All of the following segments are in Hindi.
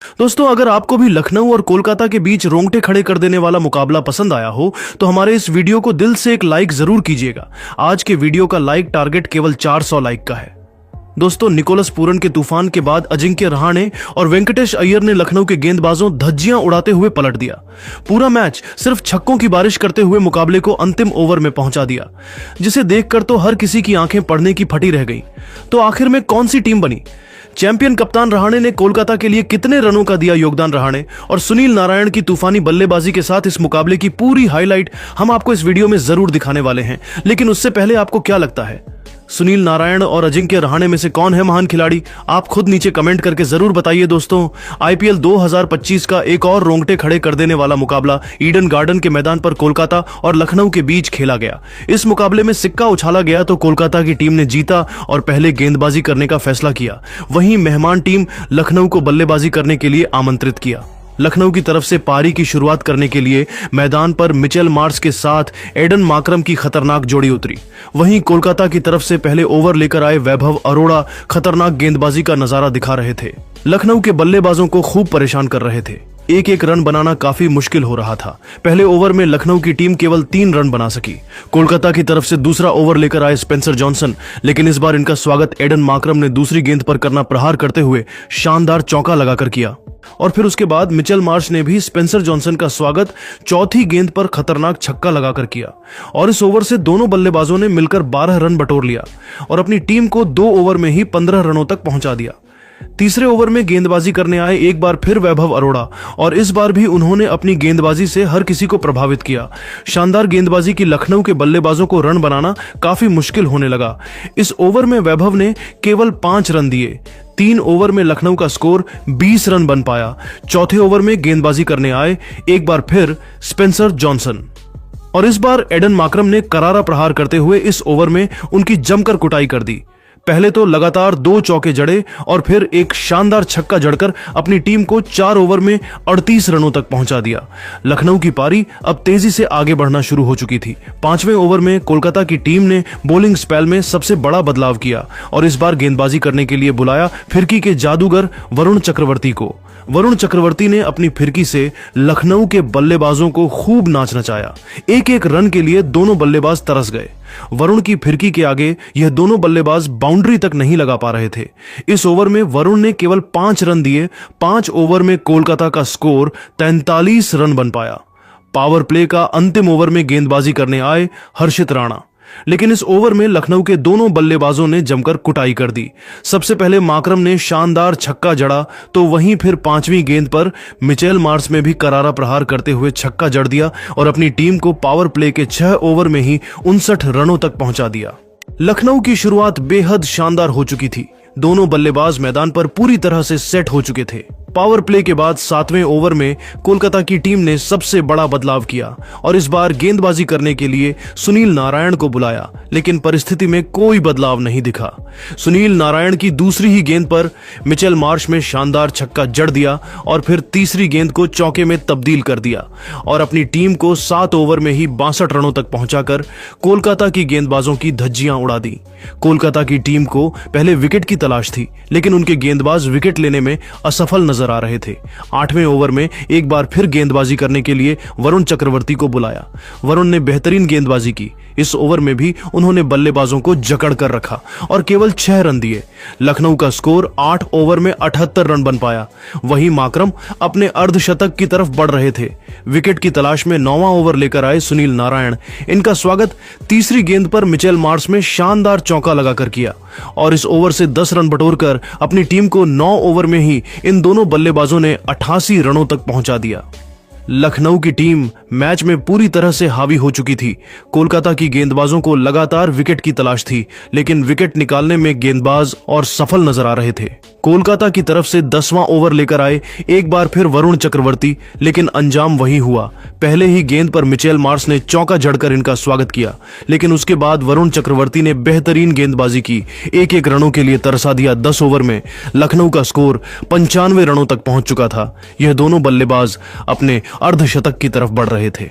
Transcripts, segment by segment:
दोस्तों, अगर आपको भी लखनऊ और कोलकाता के बीच रोंगटे खड़े कर देने वाला मुकाबला पसंद आया हो तो हमारे इस वीडियो को दिल से एक लाइक जरूर कीजिएगा। आज के वीडियो का लाइक टारगेट केवल 400 लाइक का है। दोस्तों, निकोलस पूरन के तूफान के बाद अजिंक्य रहाणे और वेंकटेश अय्यर ने लखनऊ के गेंदबाजों धज्जियां उड़ाते हुए पलट दिया। पूरा मैच सिर्फ छक्कों की बारिश करते हुए मुकाबले को अंतिम ओवर में पहुंचा दिया, जिसे देखकर तो हर किसी की आंखें पड़ने की फटी रह गई। तो आखिर में कौन सी टीम बनी? चैंपियन कप्तान रहाणे ने कोलकाता के लिए कितने रनों का दिया योगदान? रहाणे और सुनील नारायण की तूफानी बल्लेबाजी के साथ इस मुकाबले की पूरी हाईलाइट हम आपको इस वीडियो में जरूर दिखाने वाले हैं। लेकिन उससे पहले आपको क्या लगता है, सुनील नारायण और अजिंक्य रहाणे में से कौन है महान खिलाड़ी? आप खुद नीचे कमेंट करके जरूर बताइए। दोस्तों, आईपीएल 2025 का एक और रोंगटे खड़े कर देने वाला मुकाबला ईडन गार्डन के मैदान पर कोलकाता और लखनऊ के बीच खेला गया। इस मुकाबले में सिक्का उछाला गया तो कोलकाता की टीम ने जीता और पहले गेंदबाजी करने का फैसला किया। वहीं मेहमान टीम लखनऊ को बल्लेबाजी करने के लिए आमंत्रित किया। लखनऊ की तरफ से पारी की शुरुआत करने के लिए मैदान पर मिचेल मार्श के साथ एडन मार्क्रम की खतरनाक जोड़ी उतरी। वहीं कोलकाता की तरफ से पहले ओवर लेकर आए वैभव अरोड़ा खतरनाक गेंदबाजी का नजारा दिखा रहे थे। लखनऊ के बल्लेबाजों को खूब परेशान कर रहे थे। एक एक रन बनाना काफी मुश्किल हो रहा था। पहले ओवर में लखनऊ की टीम केवल 3 रन बना सकी। कोलकाता की तरफ से दूसरा ओवर लेकर आए स्पेंसर जॉनसन, लेकिन इस बार इनका स्वागत एडन मार्क्रम ने दूसरी गेंद पर करना प्रहार करते हुए शानदार चौका लगाकर किया। और फिर उसके बाद मिचेल मार्श ने भी स्पेंसर जॉनसन का स्वागत चौथी गेंद पर खतरनाक छक्का लगाकर किया। और इस ओवर से दोनों बल्लेबाजों ने मिलकर 12 रन बटोर लिया और अपनी टीम को 2 ओवर में ही 15 रनों तक पहुंचा दिया। तीसरे ओवर में गेंदबाजी करने आए एक बार फिर वैभव अरोड़ा और इस बार भी उन्होंने अपनी गेंदबाजी से हर किसी को प्रभावित किया। शानदार गेंदबाजी की लखनऊ के बल्लेबाजों को रन बनाना काफी मुश्किल होने लगा। इस ओवर में वैभव ने केवल 5 रन दिए। 3 ओवर में लखनऊ का स्कोर 20 रन बन पाया। चौथे ओवर में गेंदबाजी करने आए एक बार फिर स्पेंसर जॉनसन और इस बार एडन मार्क्रम ने करारा प्रहार करते हुए इस ओवर में उनकी जमकर कुटाई कर दी। पहले तो लगातार 2 चौके जड़े और फिर एक शानदार छक्का जड़कर अपनी टीम को 4 ओवर में 38 रनों तक पहुंचा दिया। लखनऊ की पारी अब तेजी से आगे बढ़ना शुरू हो चुकी थी। 5वें ओवर में कोलकाता की टीम ने बॉलिंग स्पेल में सबसे बड़ा बदलाव किया और इस बार गेंदबाजी करने के लिए बुलाया फिरकी के जादूगर वरुण चक्रवर्ती को। वरुण चक्रवर्ती ने अपनी फिरकी से लखनऊ के बल्लेबाजों को खूब नाच नचाया। एक एक रन के लिए दोनों बल्लेबाज तरस गए। वरुण की फिरकी के आगे यह दोनों बल्लेबाज बाउंड्री तक नहीं लगा पा रहे थे। इस ओवर में वरुण ने केवल 5 रन दिए। 5 ओवर में कोलकाता का स्कोर 43 रन बन पाया। पावर प्ले का अंतिम ओवर में गेंदबाजी करने आए हर्षित राणा, लेकिन इस ओवर में लखनऊ के दोनों बल्लेबाजों ने जमकर कुटाई कर दी। सबसे पहले मार्क्रम ने शानदार छक्का जड़ा तो वहीं फिर 5वीं गेंद पर मिचेल मार्श में भी करारा प्रहार करते हुए छक्का जड़ दिया और अपनी टीम को पावर प्ले के 6 ओवर में ही 59 रनों तक पहुंचा दिया। लखनऊ की शुरुआत बेहद शानदार हो चुकी थी। दोनों बल्लेबाज मैदान पर पूरी तरह से सेट हो चुके थे। पावर प्ले के बाद 7वें ओवर में कोलकाता की टीम ने सबसे बड़ा बदलाव किया और इस बार गेंदबाजी करने के लिए सुनील नारायण को बुलाया, लेकिन परिस्थिति में कोई बदलाव नहीं दिखा। सुनील नारायण की दूसरी ही गेंद पर मिचेल मार्श में शानदार छक्का जड़ दिया और फिर तीसरी गेंद को चौके में तब्दील कर दिया और अपनी टीम को 7 ओवर में ही 62 रनों तक पहुंचाकर कोलकाता की गेंदबाजों की धज्जियां उड़ा दी। कोलकाता की टीम को पहले विकेट की तलाश थी, लेकिन उनके गेंदबाज विकेट लेने में असफल नजर आ रहे थे। 8वें ओवर में एक बार फिर गेंदबाजी करने के लिए वरुण चक्रवर्ती को बुलाया। वरुण ने बेहतरीन गेंदबाजी की। इस ओवर में भी उन्होंने बल्लेबाजों को जकड़ कर रखा और केवल 6 रन दिए। लखनऊ का स्कोर 8 ओवर में 78 रन बन पाया। वहीं मार्क्रम अपने अर्धशतक की तरफ बढ़ रहे थे। विकेट की तलाश में 9वां ओवर लेकर आए सुनील नारायण। इनका स्वागत तीसरी गेंद पर मिचेल मार्श में शानदार चौका लगाकर किया और इस ओवर से 10 रन बटोरकर अपनी टीम को 9 ओवर में ही इन दोनों बल्लेबाजों ने 88 रनों तक पहुंचा दिया। लखनऊ की टीम मैच में पूरी तरह से हावी हो चुकी थी। कोलकाता की गेंदबाजों को लगातार विकेट की तलाश थी, लेकिन विकेट निकालने में गेंदबाज और सफल नजर आ रहे थे। कोलकाता की तरफ से 10वां ओवर लेकर आए एक बार फिर वरुण चक्रवर्ती, लेकिन अंजाम वही हुआ। पहले ही गेंद पर मिचेल मार्श ने चौका जड़कर इनका स्वागत किया, लेकिन उसके बाद वरुण चक्रवर्ती ने बेहतरीन गेंदबाजी की। एक एक रनों के लिए तरसा दिया। 10 ओवर में लखनऊ का स्कोर 95 रनों तक पहुंच चुका था। यह दोनों बल्लेबाज अपने अर्धशतक की तरफ बढ़ रहे रहे थे।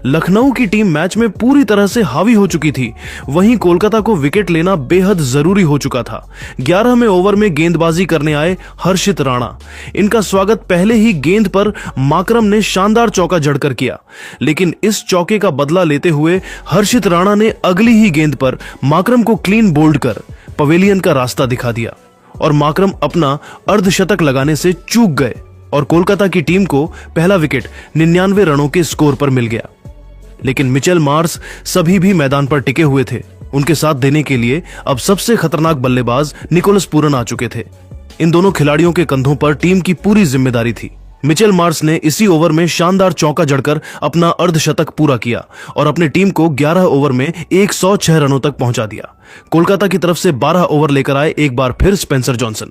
लखनऊ की टीम मैच में पूरी तरह से हावी हो चुकी थी, वहीं कोलकाता को विकेट लेना बेहद जरूरी हो चुका था। 11वें ओवर में गेंदबाजी करने आए हर्षित राणा। इनका स्वागत पहले ही गेंद पर माकरम ने शानदार चौका जड़कर किया, लेकिन इस चौके का बदला लेते हुए हर्षित राणा ने अगली ही गेंद पर माकरम को क्लीन बोल्ड कर पवेलियन का रास्ता दिखा दिया और माकरम अपना अर्धशतक लगाने से चूक गए और कोलकाता की टीम को पहला विकेट 99 रनों के स्कोर पर मिल गया। लेकिन मिचेल मार्श सभी भी मैदान पर टिके हुए थे। उनके साथ देने के लिए अब सबसे खतरनाक बल्लेबाज निकोलस पूरन आ चुके थे। इन दोनों खिलाड़ियों के कंधों पर टीम की पूरी जिम्मेदारी थी। मिचेल मार्श ने इसी ओवर में शानदार चौका जड़कर अपना अर्धशतक पूरा किया और अपनी टीम को 11 ओवर में 106 रनों तक पहुंचा दिया। कोलकाता की तरफ से 12 ओवर लेकर आए एक बार फिर स्पेंसर जॉनसन,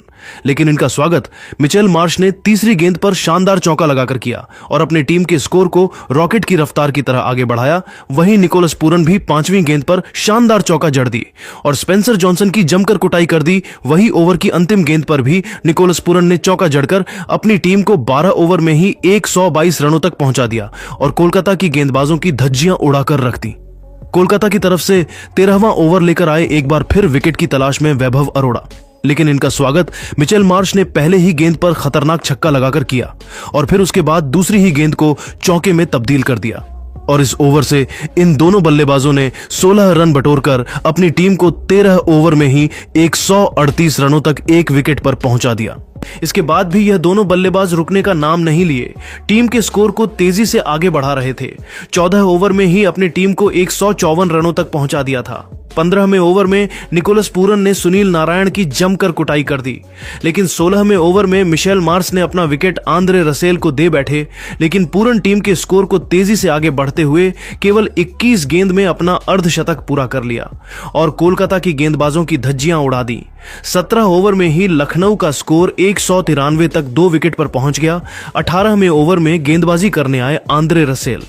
लेकिन इनका स्वागत मिचेल मार्श ने तीसरी गेंद पर शानदार चौका लगाकर किया और अपनी टीम के स्कोर को रॉकेट की रफ्तार की तरह आगे बढ़ाया। वहीं निकोलस पूरन भी 5वीं गेंद पर शानदार चौका जड़ दी और स्पेंसर जॉनसन की जमकर कुटाई कर दी। वही ओवर की अंतिम गेंद पर भी निकोलस पूरन ने चौका जड़कर अपनी टीम को 12 ओवर में ही 122 रनों तक पहुंचा दिया और कोलकाता की गेंदबाजों की धज्जियां उड़ाकर रख दी। कोलकाता की तरफ से 13वां ओवर लेकर आए एक बार फिर विकेट की तलाश में वैभव अरोड़ा, लेकिन इनका स्वागत मिचेल मार्श ने पहले ही गेंद पर खतरनाक छक्का लगाकर किया और फिर उसके बाद दूसरी ही गेंद को चौके में तब्दील कर दिया और इस ओवर से इन दोनों बल्लेबाजों ने 16 रन बटोरकर अपनी टीम को 13 ओवर में ही 138 रनों तक एक विकेट पर पहुंचा दिया। इसके बाद भी यह दोनों बल्लेबाज रुकने का नाम नहीं लिए, टीम के स्कोर को तेजी से आगे बढ़ा रहे थे। 14 ओवर में ही अपनी टीम को 154 रनों तक पहुंचा दिया था। 15वें ओवर में निकोलस पूरन ने सुनील नारायण की जमकर कुटाई कर दी, लेकिन 16वें ओवर में मिचेल मार्श ने अपना विकेट आंद्रे रसेल को दे बैठे, लेकिन पूरन टीम के स्कोर को तेजी से आगे बढ़ते हुए केवल 21 गेंद में अपना अर्धशतक पूरा कर लिया और कोलकाता की गेंदबाजों की धज्जियां उड़ा दी। 17 ओवर में ही लखनऊ का स्कोर 193 तक 2 विकेट पर पहुंच गया। 18वें ओवर में गेंदबाजी करने आए आंद्रे रसेल।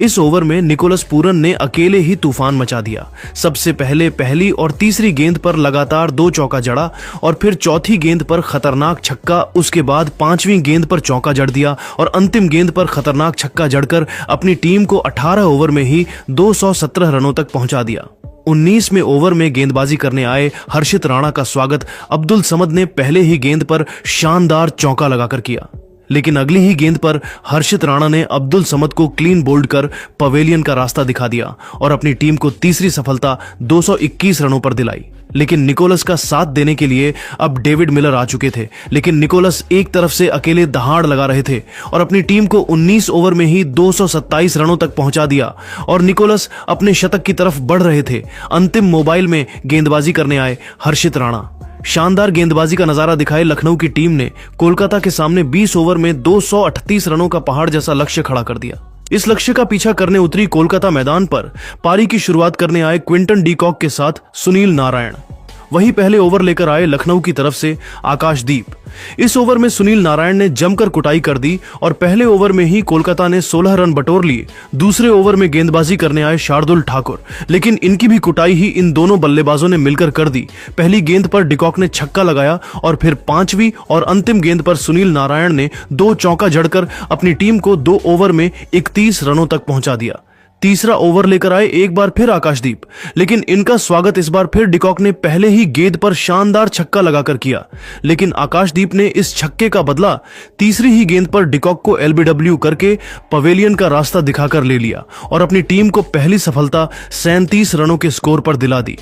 इस ओवर में निकोलस पूरन ने अकेले ही तूफान मचा दिया। सबसे पहले पहली और तीसरी गेंद पर लगातार 2 चौका जड़ा और फिर चौथी गेंद पर खतरनाक छक्का, उसके बाद 5वीं गेंद पर चौका जड़ दिया और अंतिम गेंद पर खतरनाक छक्का जड़कर अपनी टीम को 18 ओवर में ही 217 रनों तक पहुंचा दिया। 19वें ओवर में गेंदबाजी करने आए हर्षित राणा का स्वागत अब्दुल समद ने पहले ही गेंद पर शानदार चौका लगाकर किया, लेकिन अगली ही गेंद पर हर्षित राणा ने अब्दुल समद को क्लीन बोल्ड कर पवेलियन का रास्ता दिखा दिया और अपनी टीम को तीसरी सफलता 221 रनों पर दिलाई। लेकिन निकोलस का साथ देने के लिए अब डेविड मिलर आ चुके थे, लेकिन निकोलस एक तरफ से अकेले दहाड़ लगा रहे थे और अपनी टीम को 19 ओवर में ही 227 रनों तक पहुंचा दिया और निकोलस अपने शतक की तरफ बढ़ रहे थे। अंतिम मोबाइल में गेंदबाजी करने आए हर्षित राणा। शानदार गेंदबाजी का नजारा दिखाए लखनऊ की टीम ने कोलकाता के सामने 20 ओवर में 238 रनों का पहाड़ जैसा लक्ष्य खड़ा कर दिया। इस लक्ष्य का पीछा करने उतरी कोलकाता मैदान पर पारी की शुरुआत करने आए क्विंटन डी कॉक के साथ सुनील नारायण। वहीं पहले ओवर लेकर आए लखनऊ की तरफ से आकाशदीप। इस ओवर में सुनील नारायण ने जमकर कुटाई कर दी और पहले ओवर में ही कोलकाता ने 16 रन बटोर लिए। दूसरे ओवर में गेंदबाजी करने आए शार्दुल ठाकुर, लेकिन इनकी भी कुटाई ही इन दोनों बल्लेबाजों ने मिलकर कर दी। पहली गेंद पर डिकॉक ने छक्का लगाया और फिर 5वीं और अंतिम गेंद पर सुनील नारायण ने 2 चौका जड़कर अपनी टीम को 2 ओवर में 31 रनों तक पहुंचा दिया। तीसरा ओवर लेकर आए एक बार फिर आकाशदीप, लेकिन इनका स्वागत इस बार फिर डिकॉक ने पहले ही गेंद पर शानदार छक्का लगाकर किया, लेकिन आकाशदीप ने इस छक्के का बदला तीसरी ही गेंद पर डिकॉक को एलबीडब्ल्यू करके पवेलियन का रास्ता दिखाकर ले लिया और अपनी टीम को पहली सफलता 37 रनों के स्कोर पर दिला दी।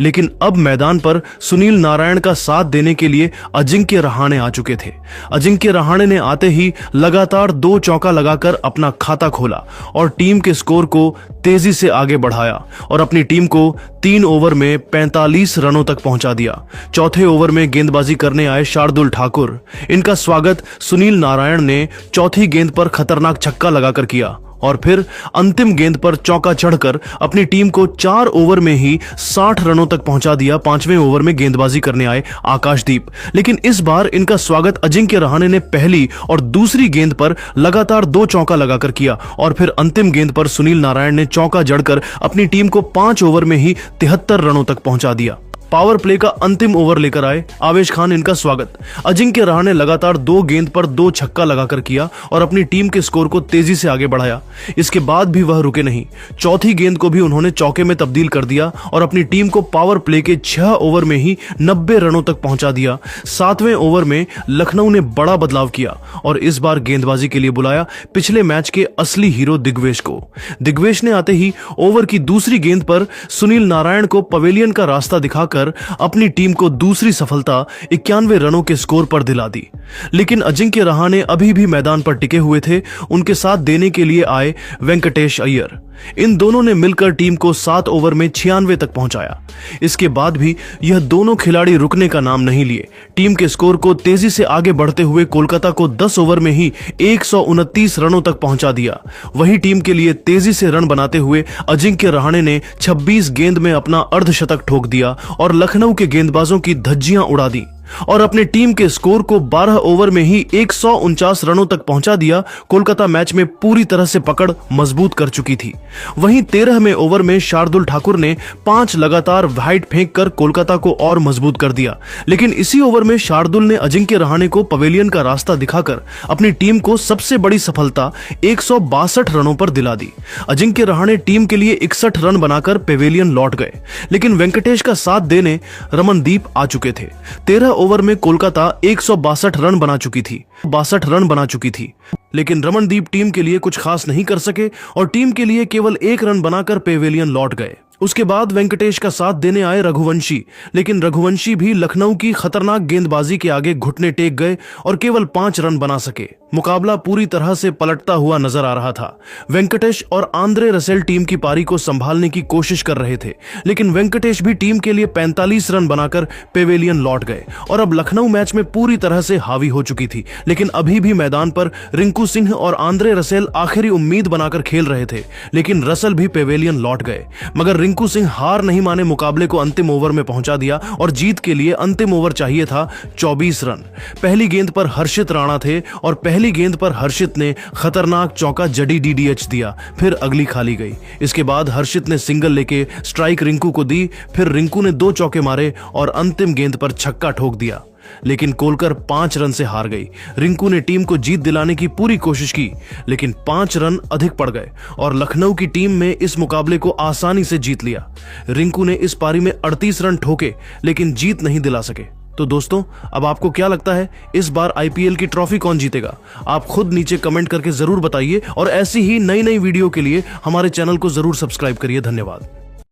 लेकिन अब मैदान पर सुनील नारायण का साथ देने के लिए अजिंक्य रहाणे आ चुके थे। अजिंक्य रहाणे ने आते ही लगातार 2 चौका लगाकर अपना खाता खोला और टीम के स्कोर को तेजी से आगे बढ़ाया और अपनी टीम को 3 ओवर में 45 रनों तक पहुंचा दिया। चौथे ओवर में गेंदबाजी करने आए शार्दुल ठाकुर। इनका स्वागत सुनील नारायण ने चौथी गेंद पर खतरनाक छक्का लगाकर किया और फिर अंतिम गेंद पर चौका चढ़कर अपनी टीम को 4 ओवर में ही 60 रनों तक पहुंचा दिया। 5वें ओवर में गेंदबाजी करने आए आकाशदीप, लेकिन इस बार इनका स्वागत अजिंक्य रहाणे ने पहली और दूसरी गेंद पर लगातार 2 चौका लगाकर किया और फिर अंतिम गेंद पर सुनील नारायण ने चौका जड़कर अपनी टीम को 5 ओवर में ही 73 रनों तक पहुंचा दिया। पावर प्ले का अंतिम ओवर लेकर आए आवेश खान, इनका स्वागत। अजिंक्य रहाणे लगातार 2 गेंद पर 2 छक्का लगाकर किया और अपनी टीम के स्कोर को तेजी से आगे बढ़ाया। इसके बाद भी वह रुके नहीं, चौथी गेंद को भी उन्होंने चौके में तब्दील कर दिया और अपनी टीम को पावर प्ले के 6 ओवर में ही 90 रनों तक पहुंचा दिया। 7वें ओवर में लखनऊ ने बड़ा बदलाव किया और इस बार गेंदबाजी के लिए बुलाया पिछले मैच के असली हीरो दिग्वेश को। दिग्वेश ने आते ही ओवर की दूसरी गेंद पर सुनील नारायण को पवेलियन का रास्ता दिखाकर अपनी टीम को दूसरी सफलता 91 रनों के स्कोर पर दिला दी। लेकिन अजिंक्य रहाणे अभी भी मैदान पर टिके हुए थे। उनके साथ देने के लिए आए वेंकटेश अय्यर। इन दोनों ने मिलकर टीम को 7 ओवर में 96 तक पहुंचाया। इसके बाद भी यह दोनों खिलाड़ी रुकने का नाम नहीं लिए। टीम के स्कोर को तेजी से आगे बढ़ते हुए कोलकाता को 10 ओवर में ही 129 रनों तक पहुंचा दिया। वही टीम के लिए तेजी से रन बनाते हुए अजिंक्य रहाणे ने 26 गेंद में अपना अर्धशतक ठोक दिया और लखनऊ के गेंदबाजों की धज्जियां उड़ा दी और अपने टीम के स्कोर को 12 ओवर में ही 149 रनों तक पहुंचा दिया। कोलकाता मैच में पूरी तरह से पकड़ मजबूत कर चुकी थी। वहीं 13वें ओवर में शार्दुल ठाकुर ने 5 लगातार वाइड फेंककर कोलकाता को और मजबूत कर दिया। लेकिन इसी ओवर में शार्दुल ने अजिंक्य रहाणे को पवेलियन का रास्ता दिखाकर अपनी टीम को सबसे बड़ी सफलता 162 रनों पर दिला दी। अजिंक्य रहाणे टीम के लिए 61 रन बनाकर पवेलियन लौट गए, लेकिन वेंकटेश का साथ देने रमनदीप आ चुके थे। 13 ओवर में कोलकाता 162 रन बना चुकी थी, लेकिन रमनदीप टीम के लिए कुछ खास नहीं कर सके और टीम के लिए केवल 1 रन बनाकर पेवेलियन लौट गए। उसके बाद वेंकटेश का साथ देने आए रघुवंशी, लेकिन रघुवंशी भी लखनऊ की खतरनाक गेंदबाजी के आगे घुटने टेक गए और केवल 5 रन बना सके। मुकाबला पूरी तरह से पलटता हुआ नजर आ रहा था। वेंकटेश और आंद्रे रसेल टीम की पारी को संभालने की कोशिश कर रहे थे, लेकिन वेंकटेश भी टीम के लिए 45 रन बनाकर पेवेलियन लौट गए और अब लखनऊ मैच में पूरी तरह से हावी हो चुकी थी। लेकिन अभी भी मैदान पर रिंकू सिंह और आंद्रे रसेल आखिरी उम्मीद बनाकर खेल रहे थे, लेकिन रसेल भी पेवेलियन लौट गए। मगर रिंकू सिंह हार नहीं माने मुकाबले को अंतिम ओवर में पहुंचा दिया और जीत के लिए अंतिम ओवर चाहिए था 24 रन। पहली गेंद पर हर्षित राणा थे और पहली गेंद पर हर्षित ने खतरनाक चौका जड़ी डीडीएच दिया, फिर अगली खाली गई। इसके बाद हर्षित ने सिंगल लेके स्ट्राइक रिंकू को दी, फिर रिंकू ने 2 चौके मारे और अंतिम गेंद पर छक्का ठोक दिया, लेकिन कोलकर 5 रन से हार गई। रिंकू ने टीम को जीत दिलाने की पूरी कोशिश की, लेकिन 5 रन अधिक पड़ गए और लखनऊ की टीम में इस मुकाबले को आसानी से जीत लिया। रिंकू ने इस पारी में 38 रन ठोके, लेकिन जीत नहीं दिला सके। तो दोस्तों, अब आपको क्या लगता है, इस बार आईपीएल की ट्रॉफी कौन जीतेगा? आप खुद नीचे कमेंट करके जरूर बताइए और ऐसी ही नई वीडियो के लिए हमारे चैनल को जरूर सब्सक्राइब करिए। धन्यवाद।